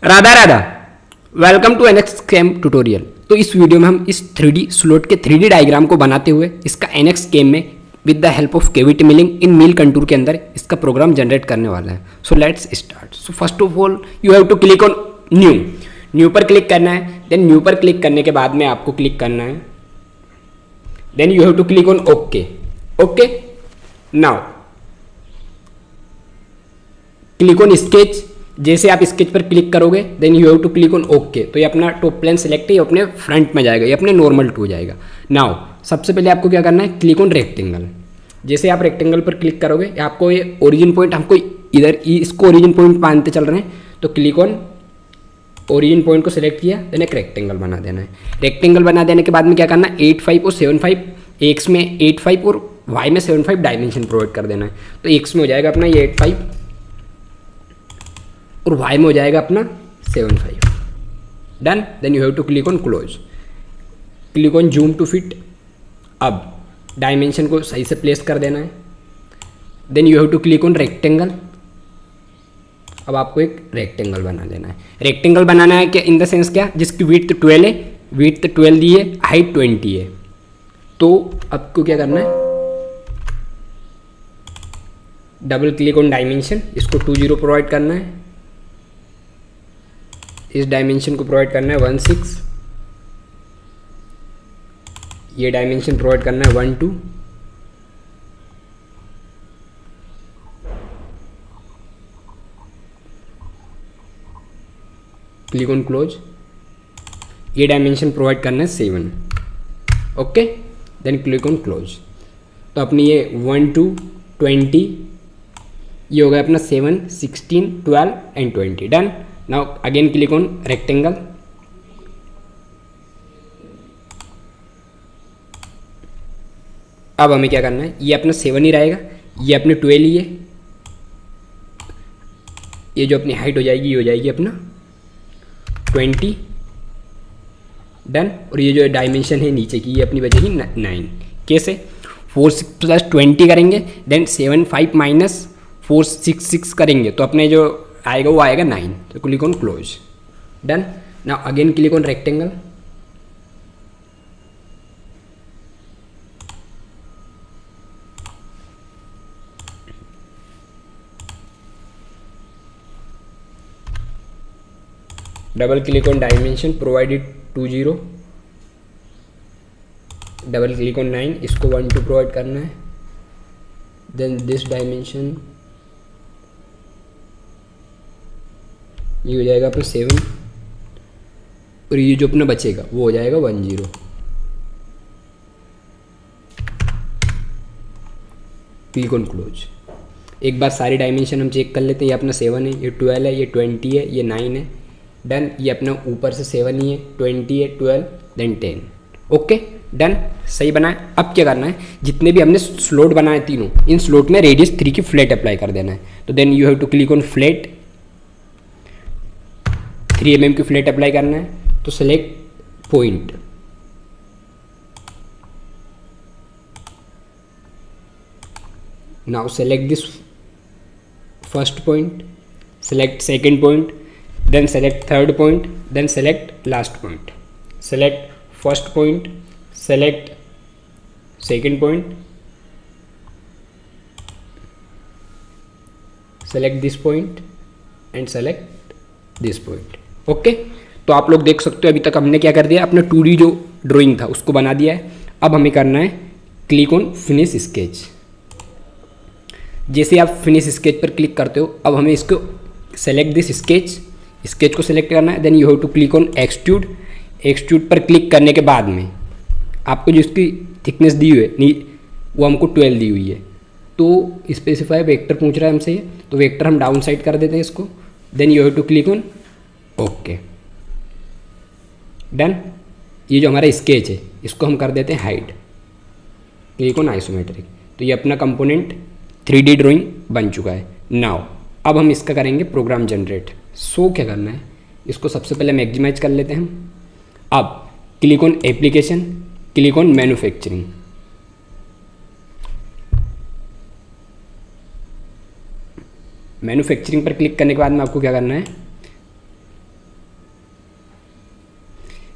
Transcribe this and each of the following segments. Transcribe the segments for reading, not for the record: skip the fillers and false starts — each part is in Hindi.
Radha Radha, welcome to NX CAM tutorial. तो इस वीडियो में हम इस 3D स्लोट के 3D डायग्राम को बनाते हुए इसका एनएक्स कैम में with the help of cavity milling in mill contour के अंदर इसका प्रोग्राम जनरेट करने वाला है। So let's start. So first of all you have to click on new पर क्लिक करना है। देन न्यू पर क्लिक करने के बाद में आपको क्लिक करना है, then you have to click on okay. Now click on sketch. जैसे आप स्केच पर क्लिक करोगे देन you have to click on okay. तो ये अपना टॉप प्लेन सेलेक्ट है, ये अपने फ्रंट में जाएगा, ये अपने नॉर्मल टू जाएगा। नाउ सबसे पहले आपको क्या करना है, क्लिक ऑन रेक्टेंगल। जैसे आप रेक्टेंगल पर क्लिक करोगे आपको ये ओरिजिन पॉइंट, हमको इधर इसको ओरिजिन पॉइंट मानते चल रहे हैं, तो क्लिक ऑन ओरिजिन पॉइंट को सिलेक्ट किया, देन एक रेक्टेंगल बना देना है। रेक्टेंगल बना देने के बाद में क्या करना है, 8, 5 और 7, 5, एक्स में 8, 5 और वाई में 7, 5 डायमेंशन प्रोवाइड कर देना है। तो एक्स में हो जाएगा अपना ये 8, 5 और वाई में हो जाएगा अपना 7, 5। Done. Then you have to click on close, click on zoom to fit. अब डायमेंशन को सही से प्लेस कर देना है। Then you have to click on rectangle. अब आपको एक रेक्टेंगल बना देना है। रेक्टेंगल बनाना है क्या, इन द सेंस क्या, जिसकी विड्थ 12 है, विड्थ 12 दी है, हाइट 20 है। तो आपको क्या करना है, डबल क्लिक ऑन डायमेंशन, इसको 20 प्रोवाइड करना है। इस डायमेंशन को प्रोवाइड करना है 16, ये डायमेंशन प्रोवाइड करना है 12, क्लिक ऑन क्लोज। ये डायमेंशन प्रोवाइड करना है 7, okay. Then click on close. तो अपनी ये 1, 2, 20 ये हो गया अपना 7, 16, 12 and 20। Done. Now again click on rectangle. अब हमें क्या करना है, ये अपना 7 ही रहेगा, ये अपने 12 ही है, ये जो अपनी हाइट हो जाएगी ये हो जाएगी अपना 20। डन। और ये जो डायमेंशन है नीचे की ये अपनी बचेगी 9। कैसे, 4, 6 + 20 करेंगे, देन 7, 5 माइनस 4, 6, 6 करेंगे तो अपने जो आएगा वो आएगा 9। तो click on close. Done. Now again click on rectangle. Double click on dimension, provided 20, double click on 9, इसको 1, 2 प्रोवाइड करना है। देन दिस डायमेंशन ये हो जाएगा अपना 7 और ये जो अपना बचेगा वो हो जाएगा 10। Click on close. एक बार सारी डायमेंशन हम चेक कर लेते हैं। ये अपना 7 है, ये 12 है, ये 20 है, ये 9 है। डन। ये अपना ऊपर से 7 ही है, 20 है, 12 देन 10। ओके डन, सही बनाए। अब क्या करना है, जितने भी हमने स्लोट बनाए तीनों, इन स्लोट में रेडियस 3 की फ्लैट अप्लाई कर देना है। तो then you have to click on flat, 3 mm की फ्लैट अप्लाई करना है। तो select point, now select this first point, select second point, then select third point, then select last point. Select first point, select second point, select this point and select this point. Okay. तो आप लोग देख सकते हो अभी तक हमने क्या कर दिया, अपना 2D जो ड्राइंग था उसको बना दिया है। अब हमें करना है क्लिक ऑन फिनिश स्केच। जैसे आप फिनिश स्केच पर क्लिक करते हो, अब हमें इसको सेलेक्ट दिस स्केच को सिलेक्ट करना है। Then you have to click on extrude. Extrude पर क्लिक करने के बाद में आपको जो इसकी थिकनेस दी हुई है वो हमको 12 दी हुई है। तो स्पेसिफाई वेक्टर पूछ रहा है हमसे, तो वेक्टर हम डाउन साइड कर देते हैं इसको। Then you have to click on okay. Done. ये जो हमारा स्केच है इसको हम कर देते हैं हाइड, क्लिक ऑन आइसोमेट्रिक। तो ये अपना कंपोनेंट 3D ड्राइंग बन चुका है। नाउ अब हम इसका करेंगे प्रोग्राम जनरेट। सो क्या करना है, इसको सबसे पहले मैक्सिमाइज कर लेते हैं हम। अब click on application, click on manufacturing. Manufacturing पर क्लिक करने के बाद में आपको क्या करना है,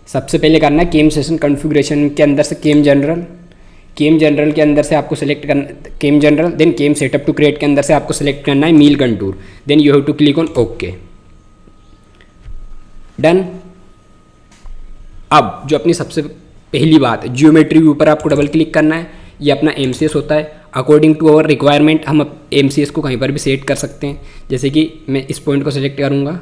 सबसे पहले करना है केम सेशन कॉन्फ़िगरेशन के अंदर से केम जनरल के अंदर से आपको सेलेक्ट करना chem general, then chem setup to create के अंदर से आपको सेलेक्ट करना है mill contour, then you have to click on okay, done. अब जो अपनी सबसे पहली बात है, जियोमेट्री व्यू पर आपको डबल क्लिक करना है। ये अपना MCS होता है। अकॉर्डिंग टू आवर रिक्वायरमेंट हम MCS को कहीं पर भी सेट कर सकते हैं। जैसे कि मैं इस पॉइंट को सिलेक्ट करूँगा,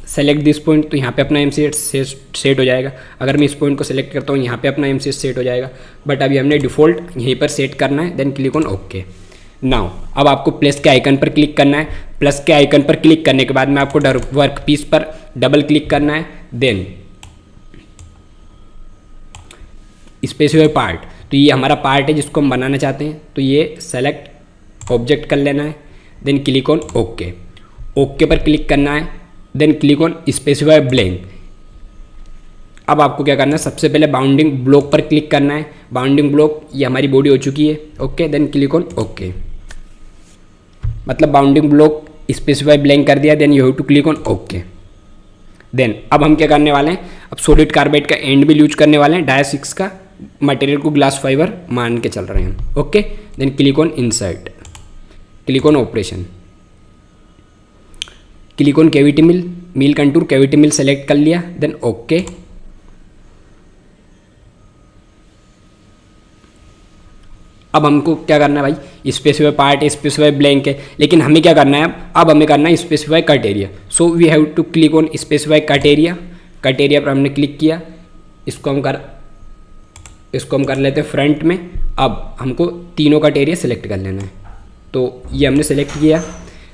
सेलेक्ट दिस पॉइंट, तो यहाँ पे अपना MCS सेट हो जाएगा। अगर मैं इस पॉइंट को सिलेक्ट करता हूँ, यहाँ पे अपना MCS सेट हो जाएगा। बट अभी हमने डिफ़ॉल्ट यहीं पर सेट करना है, then click on okay. Now अब आपको प्लस के आइकन पर क्लिक करना है। प्लस के आइकन पर क्लिक करने के बाद में आपको वर्क पीस पर डबल क्लिक करना है, देन स्पेसिफाई पार्ट, तो ये हमारा पार्ट है जिसको हम बनाना चाहते हैं, तो ये सेलेक्ट ऑब्जेक्ट कर लेना है, then click on okay. Okay पर क्लिक करना है, then click on specify blank. अब आपको क्या करना है, सबसे पहले बाउंडिंग ब्लॉक पर क्लिक करना है। बाउंडिंग ब्लॉक, ये हमारी बॉडी हो चुकी है, okay, then click on okay. मतलब बाउंडिंग ब्लॉक स्पेसिफाई ब्लैंक कर दिया, then you have to click on okay. Then अब हम क्या करने वाले हैं, अब सॉलिड कार्बाइड का एंड बिल यूज करने वाले हैं, डाया 6 का मटेरियल को ग्लास फाइबर मान के चल रहे हैं, okay. Then click on insert, click on operation, click on cavity mill, mill contour cavity mill select कर लिया, देन ओके। अब हमको क्या करना है भाई, स्पेसिफाई पार्ट स्पेसिफाई ब्लैंक है, लेकिन हमें क्या करना है, अब हमें करना है specify cut area. So we have to click on specify cut area. Cut area पर हमने क्लिक किया, इसको हम कर लेते हैं फ्रंट में। अब हमको तीनों कट एरिया सेलेक्ट कर लेना है, तो ये हमने सेलेक्ट किया,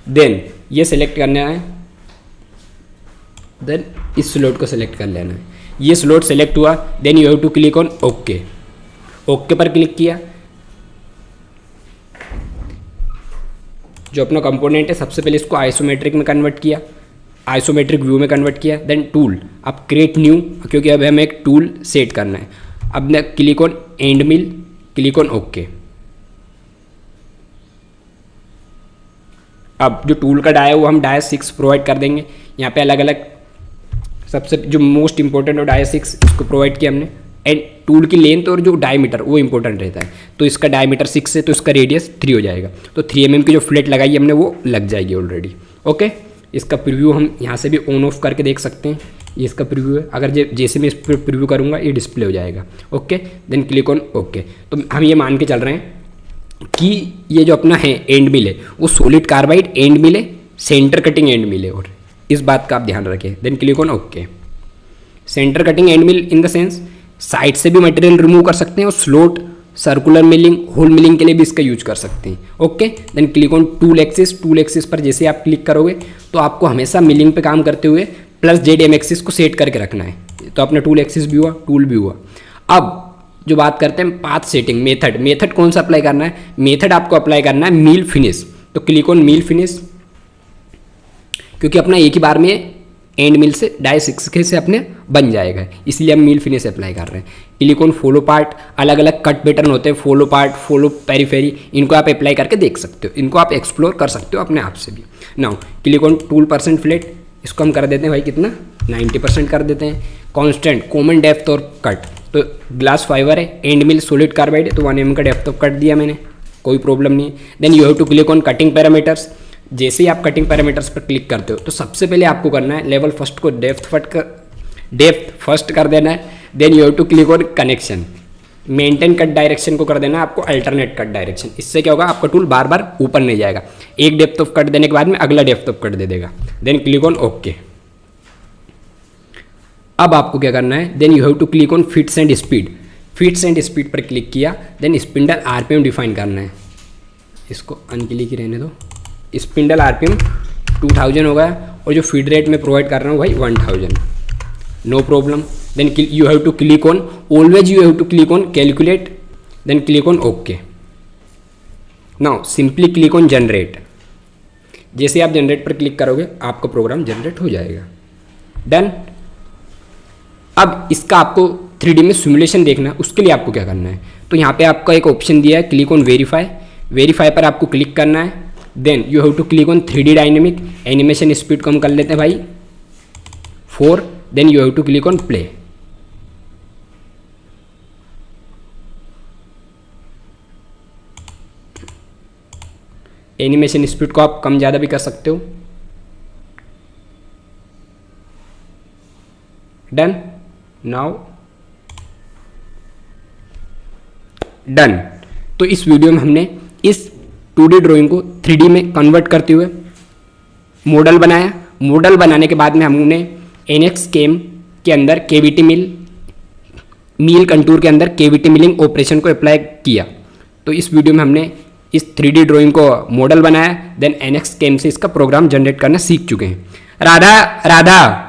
देन ये सेलेक्ट करना है, देन इस स्लॉट को सेलेक्ट कर लेना है। ये स्लॉट सेलेक्ट हुआ, then you have to click on okay. Okay पर क्लिक किया, जो अपना कंपोनेंट है सबसे पहले इसको आइसोमेट्रिक में कन्वर्ट किया, आइसोमेट्रिक व्यू में कन्वर्ट किया, देन टूल, अब क्रिएट न्यू, क्योंकि अब हमें एक टूल सेट करना है। अब न click on and mill, click on okay. अब जो टूल का डाया है वो हम डाया 6 प्रोवाइड कर देंगे। यहाँ पे अलग अलग सबसे जो मोस्ट इंपॉर्टेंट है डाया 6 इसको प्रोवाइड किया हमने, एंड टूल की लेंथ और जो डायमीटर वो इंपॉर्टेंट रहता है। तो इसका डायमीटर 6 है, तो इसका रेडियस 3 हो जाएगा, तो 3 mm की जो फ्लेट लगाई है हमने वो लग जाएगी ऑलरेडी, ओके। इसका प्रीव्यू हम यहाँ से भी ऑन ऑफ करके देख सकते हैं, ये इसका प्रीव्यू है। अगर जैसे मैं इस पर प्रीव्यू करूँगा ये डिस्प्ले हो जाएगा, okay. Then click on okay. तो हम ये मान के चल रहे हैं कि ये जो अपना है एंड मिल है वो सॉलिड कार्बाइड एंड मिल है, सेंटर कटिंग एंड मिल है, और इस बात का आप ध्यान रखें। Then click on okay. Center cutting end mill in the sense side से भी मटेरियल रिमूव कर सकते हैं, और slot, circular milling, hole milling के लिए भी इसका यूज कर सकते हैं, okay. Then click on tool axis. Tool axis पर जैसे आप क्लिक करोगे तो आपको हमेशा मिलिंग पे काम करते हुए प्लस ZM एक्सिस को सेट करके रखना है। तो अपना टूल एक्सिस भी हुआ, टूल भी हुआ। अब जो बात करते हैं पाथ सेटिंग मेथड कौन सा अप्लाई करना है, मेथड आपको अप्लाई करना है मील फिनिश। तो क्लिक ऑन मील फिनिश, क्योंकि अपना एक ही बार में एंड मिल से डाई 6 से अपने बन जाएगा, इसलिए हम मील फिनिश अप्लाई कर रहे हैं। क्लिक ऑन फॉलो पार्ट, अलग अलग कट पैटर्न होते हैं, फॉलो पार्ट, फॉलो पेरीफेरी, इनको आप अप्लाई करके देख सकते हो, इनको आप एक्सप्लोर कर सकते हो अपने आप से भी। Now click on tool % flat, इसको हम कर देते हैं भाई कितना 90% कर देते हैं। कांस्टेंट कॉमन डेप्थ और कट, तो ग्लास फाइबर है, एंड मिल सॉलिड कार्बाइड है, तो 1 mm का डेप्थ ऑफ कट दिया मैंने, कोई प्रॉब्लम नहीं है। Then you have to click on cutting parameters. जैसे ही आप कटिंग पैरामीटर्स पर क्लिक करते हो तो सबसे पहले आपको करना है लेवल फर्स्ट को डेप्थ फर्स्ट कर देना है। Then you have to click on connection. Maintain cut direction को कर देना है आपको अल्टरनेट कट डायरेक्शन। इससे क्या होगा, आपका टूल बार बार ऊपर नहीं जाएगा, एक डेप्थ ऑफ कट देने के बाद में अगला डेप्थ ऑफ कट दे देगा। Then click on okay. अब आपको क्या करना है, then you have to click on fits and speed. Fits and speed पर क्लिक किया, देन स्पिंडल RPM डिफाइन करना है, इसको अनक्लिक ही रहने दो। स्पिंडल RPM 2000 हो गया, और जो फीड रेट में प्रोवाइड कर रहा हूँ भाई 1000, no problem. Then you have to click on, always you have to click on calculate, then click on okay. Now simply click on generate. जैसे आप जनरेट पर क्लिक करोगे आपका प्रोग्राम जनरेट हो जाएगा, डन। अब इसका आपको 3D में सिमुलेशन देखना है, उसके लिए आपको क्या करना है, तो यहाँ पे आपका एक ऑप्शन दिया है क्लिक ऑन वेरीफाई। वेरीफाई पर आपको क्लिक करना है, then you have to click on 3D dynamic, animation speed को हम कर लेते हैं भाई 4, then you have to click on play. Animation speed को आप कम ज़्यादा भी कर सकते हो। Done, now done. तो इस वीडियो में हमने इस 2D ड्राइंग को 3D में कन्वर्ट करते हुए मॉडल बनाया। मॉडल बनाने के बाद में हमने NXCam के अंदर केविटी मिल कंटूर के अंदर केविटी मिलिंग ऑपरेशन को अप्लाई किया। तो इस वीडियो में हमने इस 3D ड्राइंग को मॉडल बनाया, देन NXCam से इसका प्रोग्राम जनरेट करना सीख चुके हैं। राधा राधा